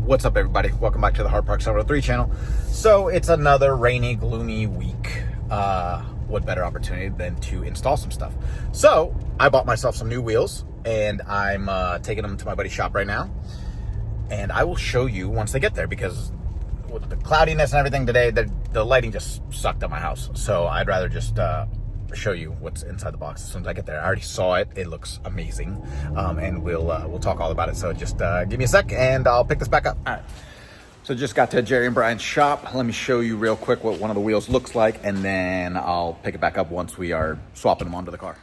What's up, everybody? Welcome back to the Hard Park 703 channel. So it's another rainy, gloomy week. What better opportunity than to install some stuff? So I bought myself some new wheels, and I'm taking them to my buddy's shop right now. And I will show you once they get there, because with the cloudiness and everything today, the lighting just sucked at my house. So I'd rather just show you what's inside the box as soon as I get there. I already saw it. It looks amazing. And we'll talk all about it. So just give me a sec and I'll pick this back up. All right. So just got to Jerry and Brian's shop. Let me show you real quick what one of the wheels looks like, and then I'll pick it back up once we are swapping them onto the car.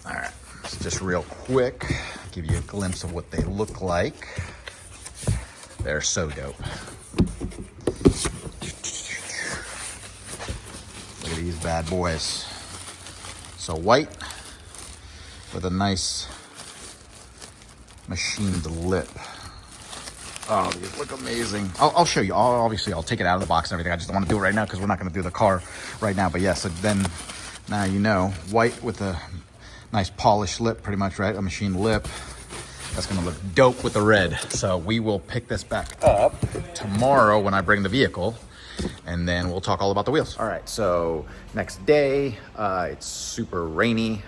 All right, so just real quick, give you a glimpse of what they look like. They're so dope. Look at these bad boys. So white with a nice machined lip. Oh, these look amazing. I'll show you. Obviously, I'll take it out of the box and everything. I just don't want to do it right now because we're not going to do the car right now. But yeah, so then now you know, white with a nice polished lip, pretty much, right? A machined lip. That's going to look dope with the red. So we will pick this back up tomorrow when I bring the vehicle, and then we'll talk all about the wheels. All right, so next day, it's super rainy.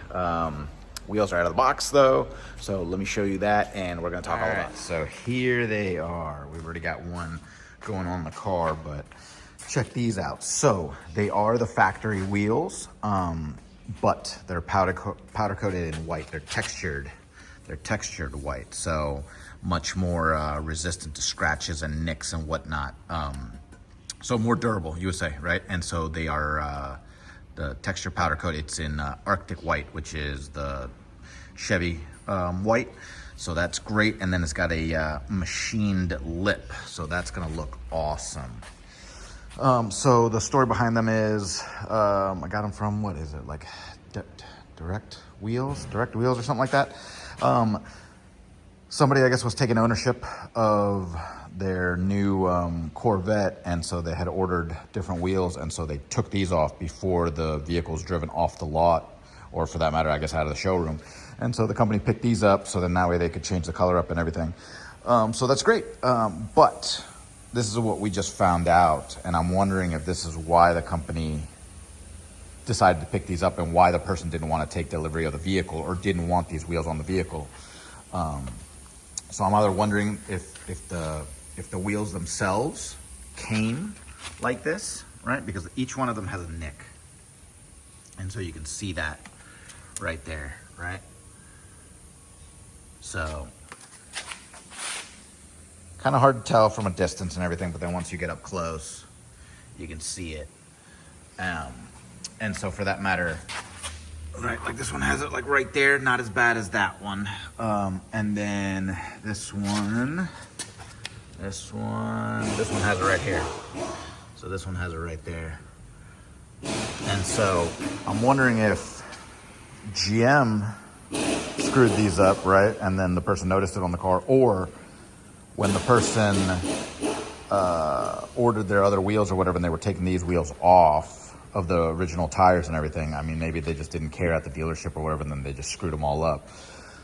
Wheels are out of the box though, so let me show you that, and we're gonna talk all about it. So here they are. We've already got one going on the car, but check these out. So they are the factory wheels, but they're powder coated in white. They're textured white, so much more resistant to scratches and nicks and whatnot. So more durable, you would say, right? And so they are the texture powder coat. It's in Arctic white, which is the Chevy white. So that's great. And then it's got a machined lip. So that's gonna look awesome. So the story behind them is, I got them from, what is it? Like Direct Wheels or something like that. Somebody, I guess, was taking ownership of their new Corvette, and so they had ordered different wheels, and so they took these off before the vehicle was driven off the lot, or for that matter, I guess, out of the showroom. And so the company picked these up, so then that way they could change the color up and everything. So that's great. But this is what we just found out, and I'm wondering if this is why the company decided to pick these up and why the person didn't want to take delivery of the vehicle or didn't want these wheels on the vehicle. So I'm either wondering if the wheels themselves came like this, right? Because each one of them has a nick. And so you can see that right there, right? So kind of hard to tell from a distance and everything, but then once you get up close, you can see it. And so for that matter, right, like this one has it like right there, not as bad as that one. And then this one has it right here. So this one has it right there. And so I'm wondering if GM screwed these up, right? And then the person noticed it on the car, or when the person ordered their other wheels or whatever, and they were taking these wheels off of the original tires and everything. I mean, maybe they just didn't care at the dealership or whatever, and then they just screwed them all up.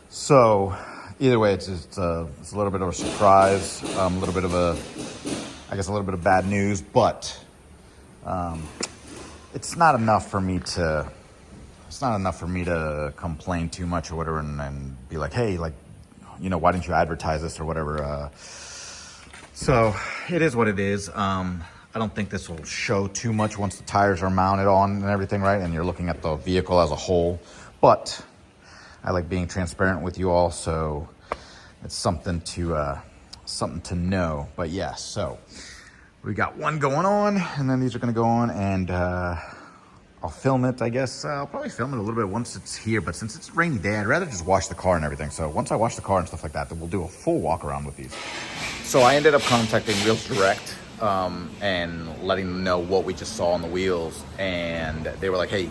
So either way, it's a little bit of a surprise, a little bit of bad news, but it's not enough for me to complain too much or whatever, and be like, hey, like, you know, why didn't you advertise this or whatever? So it is what it is. I don't think this will show too much once the tires are mounted on and everything, right? And you're looking at the vehicle as a whole. But I like being transparent with you all, so it's something to know. But yeah, so we got one going on, and then these are gonna go on, and I'll film it, I guess. I'll probably film it a little bit once it's here, but since it's a rainy day, I'd rather just wash the car and everything. So once I wash the car and stuff like that, then we'll do a full walk around with these. So I ended up contacting Wheels Direct, and letting them know what we just saw on the wheels, and they were like, hey,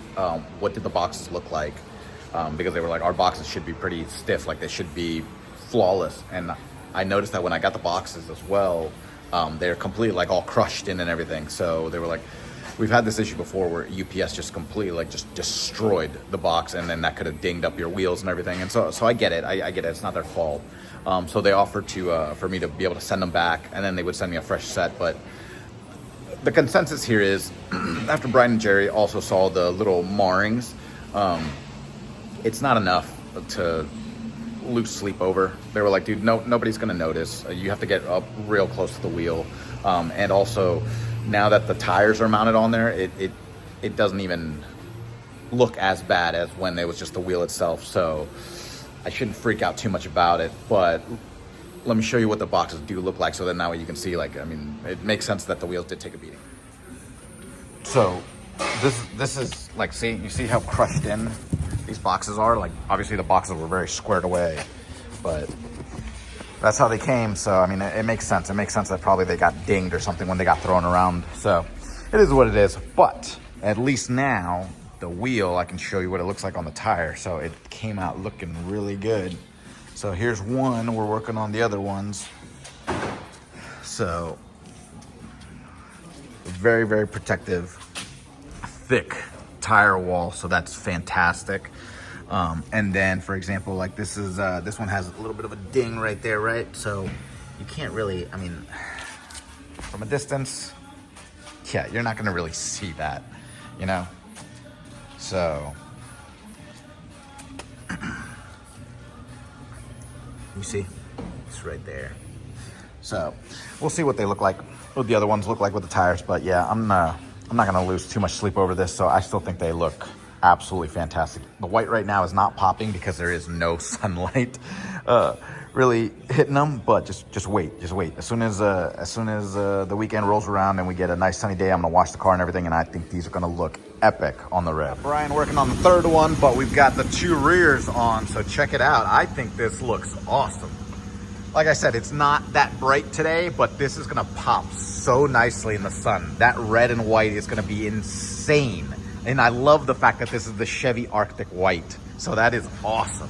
what did the boxes look like? Because they were like, our boxes should be pretty stiff, like they should be flawless. And I noticed that when I got the boxes as well, they're completely like all crushed in and everything. So they were like, we've had this issue before where UPS just completely like just destroyed the box, and then that could have dinged up your wheels and everything. And so I get it. I get it. It's not their fault. So they offered to for me to be able to send them back, and then they would send me a fresh set. But the consensus here is, after Brian and Jerry also saw the little marrings, it's not enough to lose sleep over. They were like, dude, nobody's gonna notice. You have to get up real close to the wheel. And also, now that the tires are mounted on there, it doesn't even look as bad as when it was just the wheel itself. So I shouldn't freak out too much about it, but let me show you what the boxes do look like, so then that way you can see, like, I mean, it makes sense that the wheels did take a beating. So this is like, you see how crushed in these boxes are? Like, obviously the boxes were very squared away, but that's how they came. So I mean, it makes sense. It makes sense that probably they got dinged or something when they got thrown around. So it is what it is. But at least now the wheel, I can show you what it looks like on the tire. So it came out looking really good. So here's one. We're working on the other ones. So very, very protective, thick tire wall. So that's fantastic. And then, for example, like this one has a little bit of a ding right there, right? So you can't really, I mean, from a distance, yeah, you're not gonna really see that, you know? So, you see, it's right there. So we'll see what they look like, what the other ones look like with the tires. But yeah, I'm not gonna lose too much sleep over this. So I still think they look absolutely fantastic. The white right now is not popping because there is no sunlight really hitting them, but just wait. As soon as the weekend rolls around and we get a nice sunny day, I'm gonna wash the car and everything, and I think these are gonna look epic on the red. Brian working on the third one, but we've got the two rears on, so check it out. I think this looks awesome. Like I said, it's not that bright today, but this is gonna pop so nicely in the sun. That red and white is gonna be insane. And I love the fact that this is the Chevy Arctic white. So that is awesome.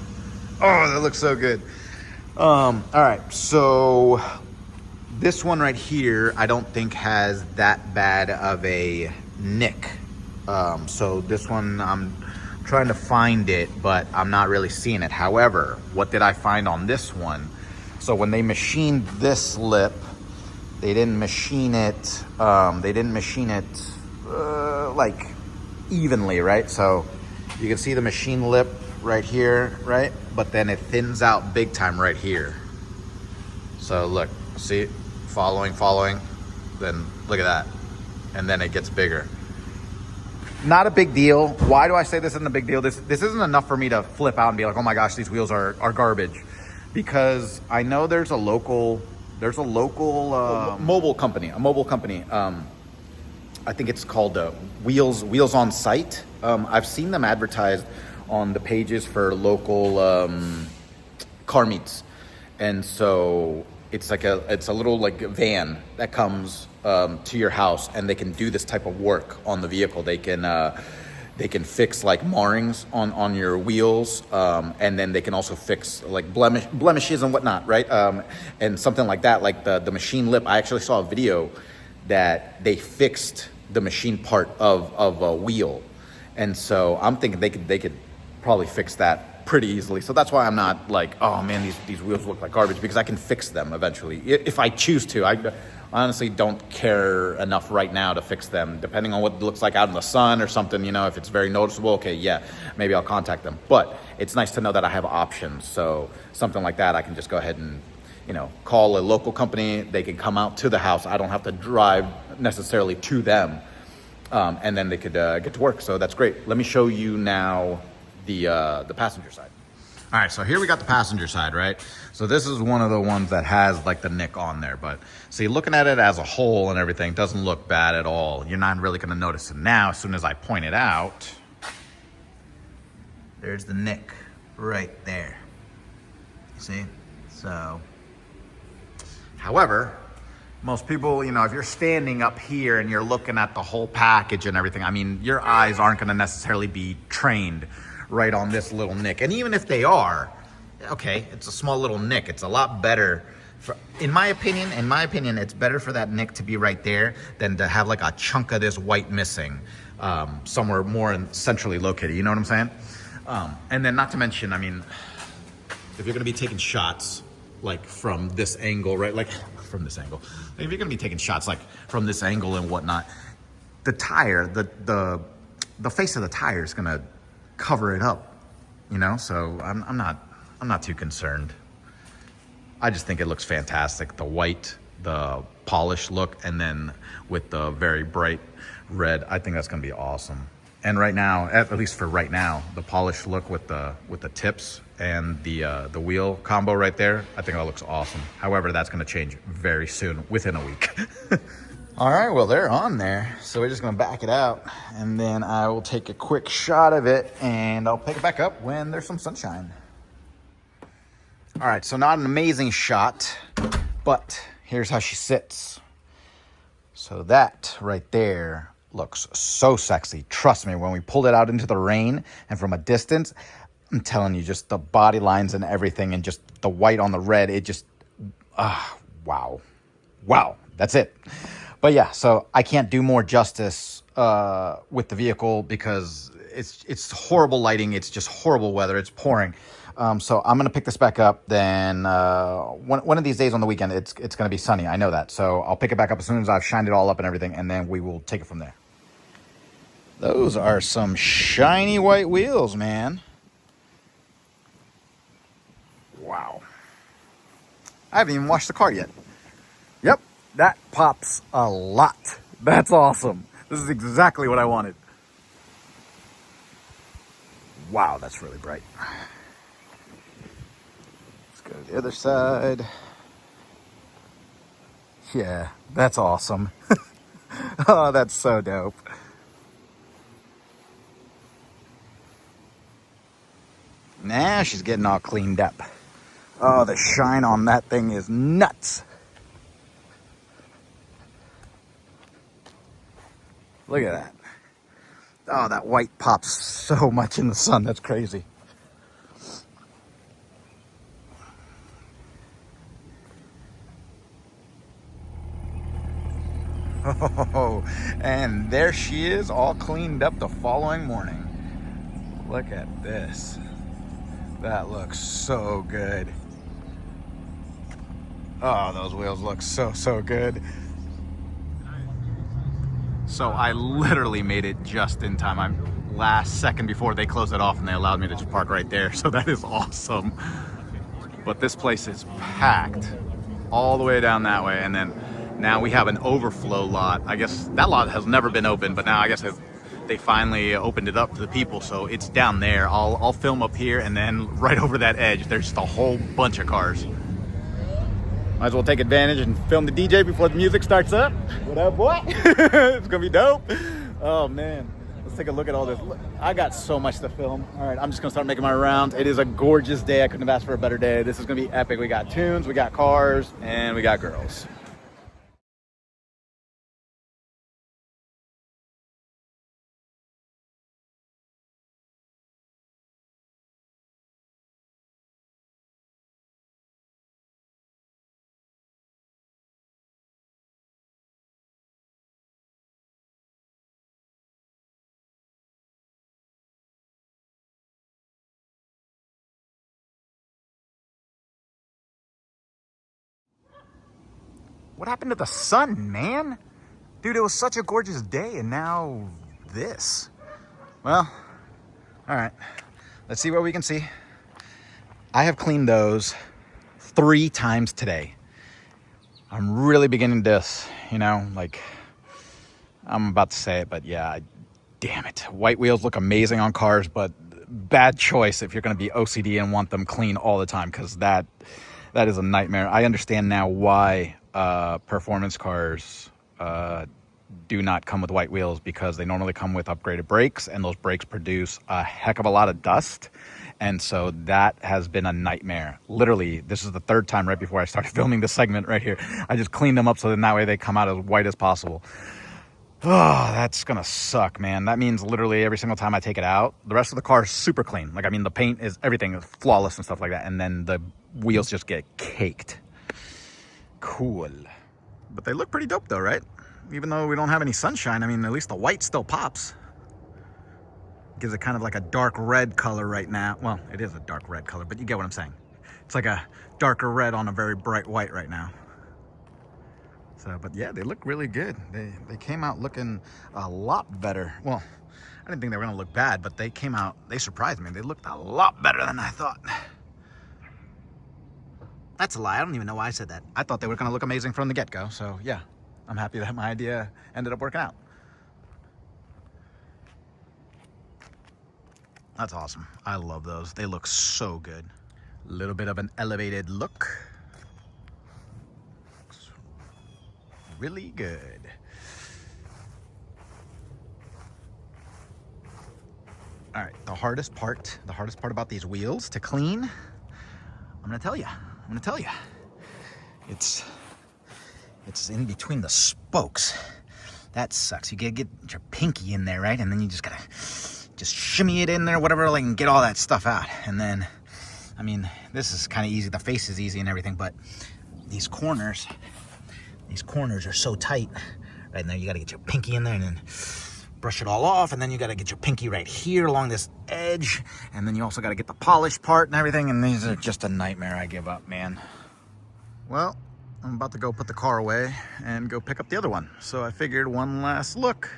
Oh, that looks so good. All right, so this one right here, I don't think has that bad of a nick. So this one, I'm trying to find it, but I'm not really seeing it. However, what did I find on this one? So when they machined this lip, they didn't machine it, like evenly, right? So you can see the machine lip right here, right? But then it thins out big time right here. So look, see, following, then look at that. And then it gets bigger. Not a big deal. Why do I say this isn't a big deal? This isn't enough for me to flip out and be like, oh my gosh, these wheels are garbage. Because I know there's a mobile company. I think it's called Wheels on Site. I've seen them advertised on the pages for local car meets, and so it's a little like van that comes to your house, and they can do this type of work on the vehicle. They can fix like marrings on your wheels, and then they can also fix like blemishes and whatnot, right? And something like that, like the machine lip. I actually saw a video that they fixed the machine part of a wheel, and so I'm thinking they could probably fix that pretty easily. So that's why I'm not like, oh man, these wheels look like garbage, because I can fix them eventually if I choose to. I honestly don't care enough right now to fix them. Depending on what it looks like out in the sun or something, you know, if it's very noticeable, okay, yeah, maybe I'll contact them. But it's nice to know that I have options. So something like that, I can just go ahead and, you know, call a local company. They can come out to the house. I don't have to drive necessarily to them. And then they could get to work. So that's great. Let me show you now the passenger side. All right, so here we got the passenger side, right? So this is one of the ones that has like the nick on there, but see, looking at it as a whole and everything doesn't look bad at all. You're not really gonna notice it now. As soon as I point it out, there's the nick right there. You see? So, however, most people, you know, if you're standing up here and you're looking at the whole package and everything, I mean, your eyes aren't gonna necessarily be trained right on this little nick. And even if they are, okay, it's a small little nick. It's a lot better, in my opinion, it's better for that nick to be right there than to have like a chunk of this white missing somewhere more centrally located. You know what I'm saying? And then not to mention, I mean, if you're gonna be taking shots, like from this angle, right? Like from this angle. Like if you're gonna be taking shots like from this angle and whatnot, the tire, the face of the tire is gonna cover it up, you know? So I'm not too concerned. I just think it looks fantastic. The white, the polished look, and then with the very bright red, I think that's gonna be awesome. And right now, at least for right now, the polished look with the tips and the wheel combo right there, I think that looks awesome. However, that's gonna change very soon, within a week. All right, well, they're on there. So we're just gonna back it out, and then I will take a quick shot of it, and I'll pick it back up when there's some sunshine. All right, so not an amazing shot, but here's how she sits. So that right there looks so sexy. Trust me, when we pulled it out into the rain and from a distance, I'm telling you, just the body lines and everything and just the white on the red, it just, wow. Wow, that's it. But yeah, so I can't do more justice with the vehicle because it's horrible lighting. It's just horrible weather. It's pouring. So I'm going to pick this back up. Then one of these days on the weekend, it's going to be sunny. I know that. So I'll pick it back up as soon as I've shined it all up and everything, and then we will take it from there. Those are some shiny white wheels, man. Wow. I haven't even washed the car yet. Yep, that pops a lot. That's awesome. This is exactly what I wanted. Wow, that's really bright. Let's go to the other side. Yeah, that's awesome. Oh, that's so dope. Now she's getting all cleaned up. Oh, the shine on that thing is nuts. Look at that. Oh, that white pops so much in the sun. That's crazy. Oh, and there she is, all cleaned up the following morning. Look at this. That looks so good. Oh, those wheels look so good. So I literally made it just in time. I'm last second before they closed it off and they allowed me to just park right there. So that is awesome. But this place is packed all the way down that way. And then now we have an overflow lot. I guess that lot has never been open, but now I guess they finally opened it up to the people. So it's down there. I'll film up here, and then right over that edge, there's just a whole bunch of cars. Might as well take advantage and film the DJ before the music starts up. What up, boy? It's gonna be dope. Oh man, let's take a look at all this. Look, I got so much to film. All right, I'm just gonna start making my rounds. It is a gorgeous day. I couldn't have asked for a better day. This is gonna be epic. We got tunes, we got cars, and we got girls. What happened to the sun, man? Dude, it was such a gorgeous day, and now this. Well, all right. Let's see what we can see. I have cleaned those 3 times today. I'm really beginning to, like, I'm about to say it, but yeah, damn it. White wheels look amazing on cars, but bad choice if you're going to be OCD and want them clean all the time, because that is a nightmare. I understand now why performance cars do not come with white wheels, because they normally come with upgraded brakes, and those brakes produce a heck of a lot of dust. And so that has been a nightmare. Literally, this is the 3rd time right before I started filming this segment right here. I just cleaned them up so that way they come out as white as possible. Oh, that's gonna suck, man. That means literally every single time I take it out, the rest of the car is super clean. Like, I mean, the paint is, everything is flawless and stuff like that. And then the wheels just get caked. Cool. But they look pretty dope though, right? Even though we don't have any sunshine, I mean, at least the white still pops. Gives it kind of like a dark red color right now. Well, it is a dark red color, but you get what I'm saying. It's like a darker red on a very bright white right now. So, but yeah, they look really good. They came out looking a lot better. Well, I didn't think they were gonna look bad, but they came out, they surprised me. They looked a lot better than I thought. That's a lie, I don't even know why I said that. I thought they were gonna look amazing from the get-go, so yeah, I'm happy that my idea ended up working out. That's awesome. I love those. They look so good. A little bit of an elevated look. Looks really good. All right, the hardest part about these wheels to clean, I'm gonna tell you. It's in between the spokes. That sucks. You gotta get your pinky in there, right? And then you just gotta shimmy it in there, whatever, like, and get all that stuff out. And then, I mean, this is kind of easy. The face is easy and everything, but these corners are so tight. Right now, you gotta get your pinky in there and then brush it all off, and then you gotta get your pinky right here along this edge, and then you also gotta get the polished part and everything, and these are just a nightmare. I give up, man. Well, I'm about to go put the car away and go pick up the other one. So I figured one last look.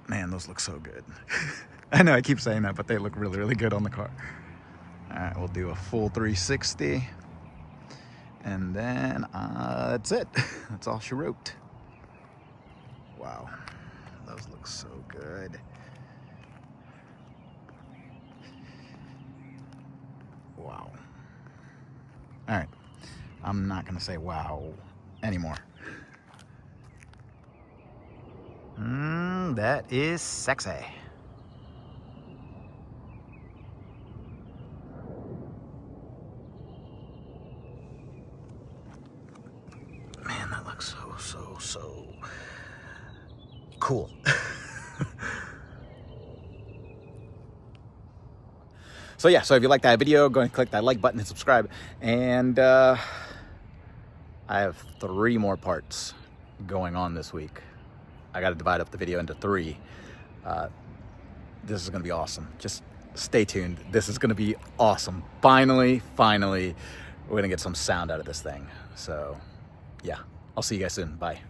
Man, those look so good. I know I keep saying that, but they look really, really good on the car. All right, we'll do a full 360. And then that's it. That's all she wrote. Wow, those look so good. Wow. All right, I'm not gonna say wow anymore. That is sexy. Man, that looks so cool. So yeah, so if you like that video, go and click that like button and subscribe. And I have 3 more parts going on this week. I got to divide up the video into 3. This is going to be awesome. Just stay tuned. This is going to be awesome. Finally, we're going to get some sound out of this thing. So yeah, I'll see you guys soon. Bye.